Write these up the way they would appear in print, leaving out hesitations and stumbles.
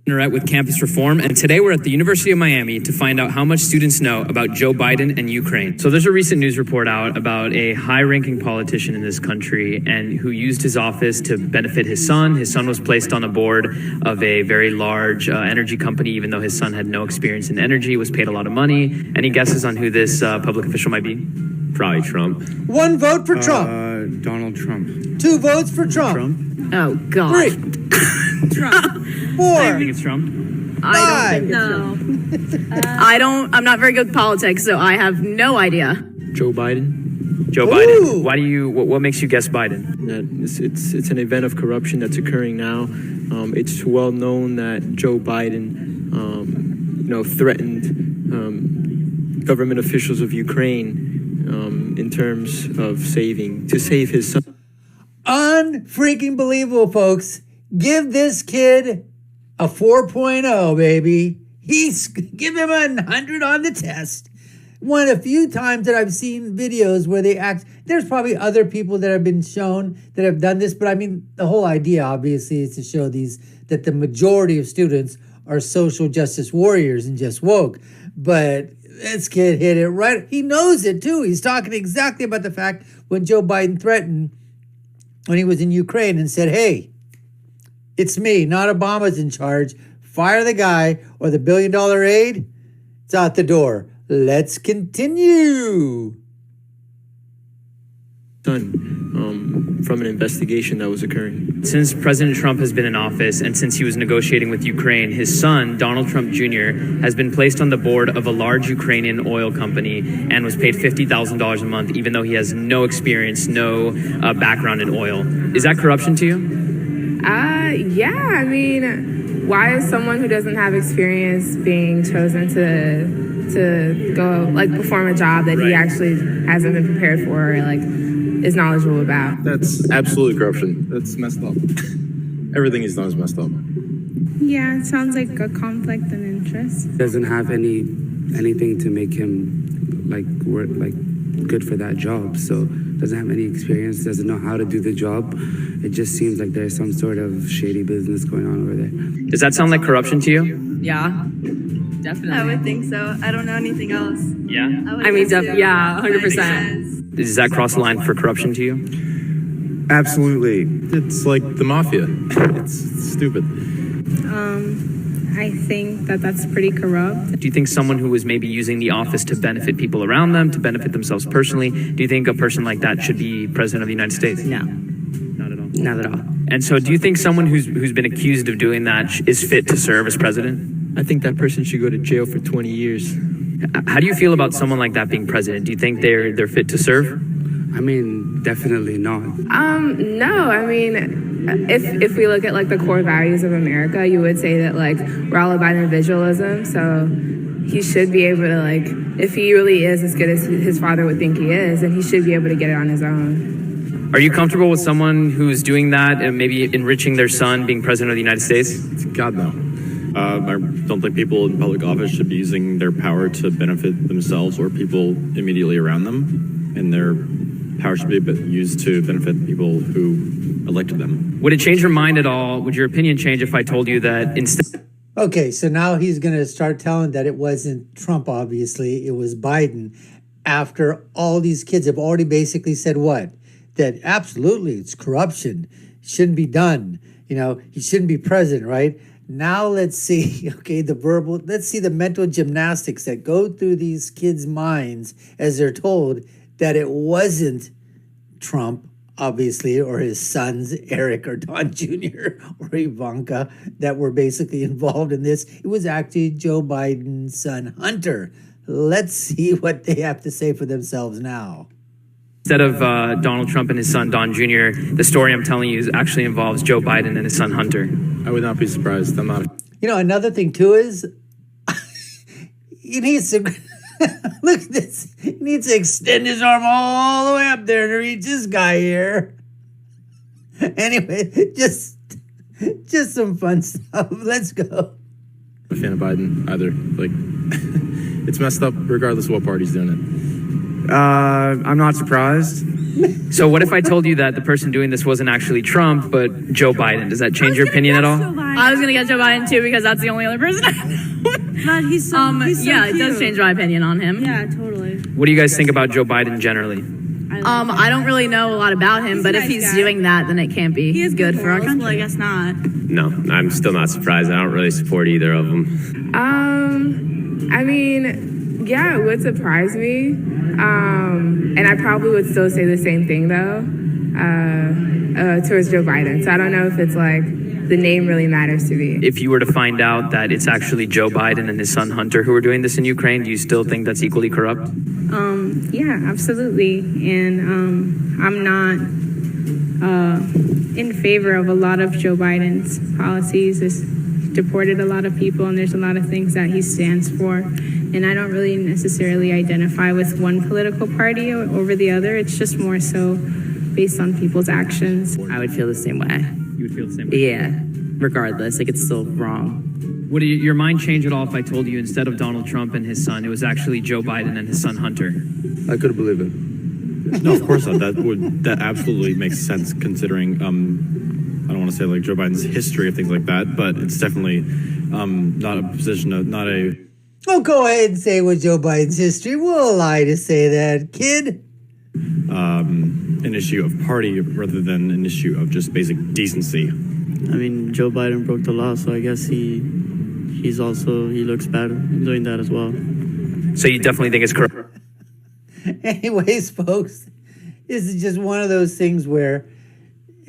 with campus reform, and today we're at the University of Miami to find out how much students know about Joe Biden and Ukraine. So there's a recent news report out about a high-ranking politician in this country and who used his office to benefit his son. His son was placed on a board of a very large energy company, even though his son had no experience in energy, was paid a lot of money. Any guesses on who this public official might be? Probably Trump. 1 vote for Trump. Donald Trump. 2 votes for Trump. Oh, God. 3. Trump. 4. I think it's Trump. I don't think it's Trump. I'm not very good at politics, so I have no idea. Joe Biden. Joe Biden. Why do you? What makes you guess Biden? It's an event of corruption that's occurring now. It's well known that Joe Biden, threatened government officials of Ukraine in terms of save his son. Unfreaking believable, folks. Give this kid a 4.0, baby. Give him 100 on the test. One of the few times that I've seen videos where they act, there's probably other people that have been shown that have done this, but I mean, the whole idea, obviously, is to show that the majority of students are social justice warriors and just woke. But this kid hit it right. He knows it, too. He's talking exactly about the fact when Joe Biden threatened when he was in Ukraine and said, hey, it's me, not Obama's in charge. Fire the guy or the $1 billion aid. It's out the door. Let's continue. From an investigation that was occurring. Since President Trump has been in office and since he was negotiating with Ukraine, his son, Donald Trump Jr., has been placed on the board of a large Ukrainian oil company and was paid $50,000 a month, even though he has no experience, no background in oil. Is that corruption to you? Yeah, I mean, why is someone who doesn't have experience being chosen to go, perform a job that he actually hasn't been prepared for or, is knowledgeable about? That's absolutely corruption. That's messed up. Everything he's done is messed up. Yeah, it sounds like a conflict of interest. Doesn't have anything to make him good for that job. So doesn't have any experience, doesn't know how to do the job. It just seems like there's some sort of shady business going on over there. Does that sound like corruption to you? Yeah, definitely. I would think so. I don't know anything else. Yeah? I mean, yeah, 100%. Does that cross the line for corruption to you? Absolutely. It's like the mafia. It's stupid. I think that's pretty corrupt. Do you think someone who was maybe using the office to benefit people around them, to benefit themselves personally, do you think a person like that should be president of the United States? No. Not at all? Not at all. And so do you think someone who's been accused of doing that is fit to serve as president? I think that person should go to jail for 20 years. How do you feel about someone like that being president? Do you think they're fit to serve? I mean, definitely not. No, I mean, if we look at the core values of America, you would say that we're all about individualism. So he should be able to if he really is as good as his father would think he is, then he should be able to get it on his own. Are you comfortable with someone who's doing that and maybe enriching their son being president of the United States? God, no. I don't think people in public office should be using their power to benefit themselves or people immediately around them, and their power should be used to benefit people who elected them. Would it change your mind at all? Would your opinion change if I told you that instead? Okay, so now he's going to start telling that it wasn't Trump, obviously. It was Biden. After all these kids have already basically said what? That absolutely it's corruption. It shouldn't be done. He shouldn't be president, right? Now let's see, let's see the mental gymnastics that go through these kids' minds as they're told that it wasn't Trump, obviously, or his sons, Eric or Don Jr. or Ivanka, that were basically involved in this. It was actually Joe Biden's son, Hunter. Let's see what they have to say for themselves now. Instead of Donald Trump and his son, Don Jr., the story I'm telling you actually involves Joe Biden and his son, Hunter. I would not be surprised. I'm not. Another thing, too, is he needs to... Look at this. He needs to extend his arm all the way up there to reach this guy here. Anyway, just some fun stuff. Let's go. I'm a fan of Biden either. It's messed up regardless of what party's doing it. I'm not surprised. So what if I told you that the person doing this wasn't actually Trump, but Joe Biden? Does that change your opinion at all? I was gonna get Joe Biden too because that's the only other person. But he's so yeah, cute. it does change my opinion on him. Yeah, totally. What do you guys think about Joe Biden generally? I don't really know a lot about him, but if he's doing that, then it can't be good for our country. Well, I guess not. No, I'm still not surprised. I don't really support either of them. I mean, yeah, it would surprise me. And I probably would still say the same thing, though, towards Joe Biden. So I don't know if it's like the name really matters to me. If you were to find out that it's actually Joe Biden and his son Hunter who are doing this in Ukraine, do you still think that's equally corrupt? Yeah, absolutely. And I'm not in favor of a lot of Joe Biden's policies. He's deported a lot of people, and there's a lot of things that he stands for. And I don't really necessarily identify with one political party over the other. It's just more so based on people's actions. I would feel the same way. You would feel the same way? Yeah, regardless, like it's still wrong. Would your mind change at all if I told you instead of Donald Trump and his son, it was actually Joe Biden and his son Hunter? I could believe it. No, of course not. That absolutely makes sense considering, I don't want to say like Joe Biden's history of things like that, but it's definitely not a position of, not a... Oh, go ahead and say what Joe Biden's history. We'll lie to say that, kid. An issue of party rather than an issue of just basic decency. I mean, Joe Biden broke the law, so I guess he looks bad doing that as well. So you definitely think it's corrupt? Anyways, folks, this is just one of those things where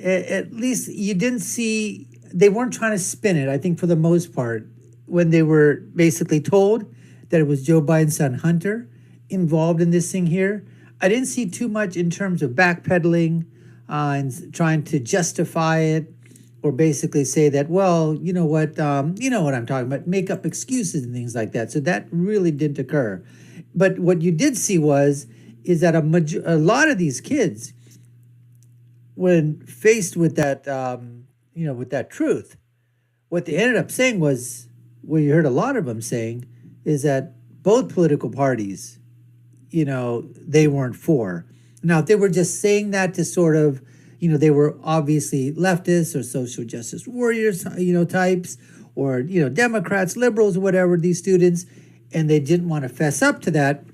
at least you didn't see, they weren't trying to spin it, I think, for the most part, when they were basically told that it was Joe Biden's son Hunter involved in this thing here. I didn't see too much in terms of backpedaling and trying to justify it or basically say that, well, you know what I'm talking about, make up excuses and things like that. So that really didn't occur. But what you did see is that a lot of these kids, when faced with that, with that truth, what they ended up saying was, what you heard a lot of them saying, is that both political parties, they weren't for. Now, if they were just saying that to sort of, they were obviously leftists or social justice warriors, types, or, Democrats, liberals, whatever, these students, and they didn't want to fess up to that,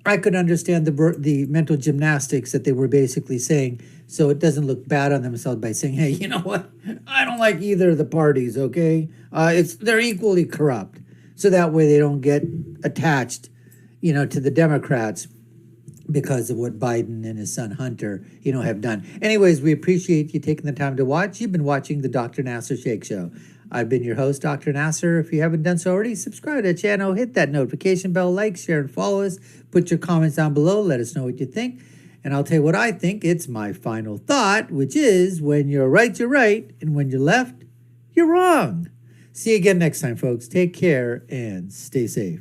I could understand the mental gymnastics that they were basically saying, so it doesn't look bad on themselves by saying, hey, you know what? I don't like either of the parties, okay? They're equally corrupt. So that way they don't get attached, to the Democrats because of what Biden and his son Hunter, have done. Anyways, we appreciate you taking the time to watch. You've been watching the Dr. Nasir Shaikh Show. I've been your host, Dr. Nasir. If you haven't done so already, subscribe to the channel, hit that notification bell, like, share, and follow us. Put your comments down below. Let us know what you think. And I'll tell you what I think. It's my final thought, which is when you're right, you're right. And when you're left, you're wrong. See you again next time, folks. Take care and stay safe.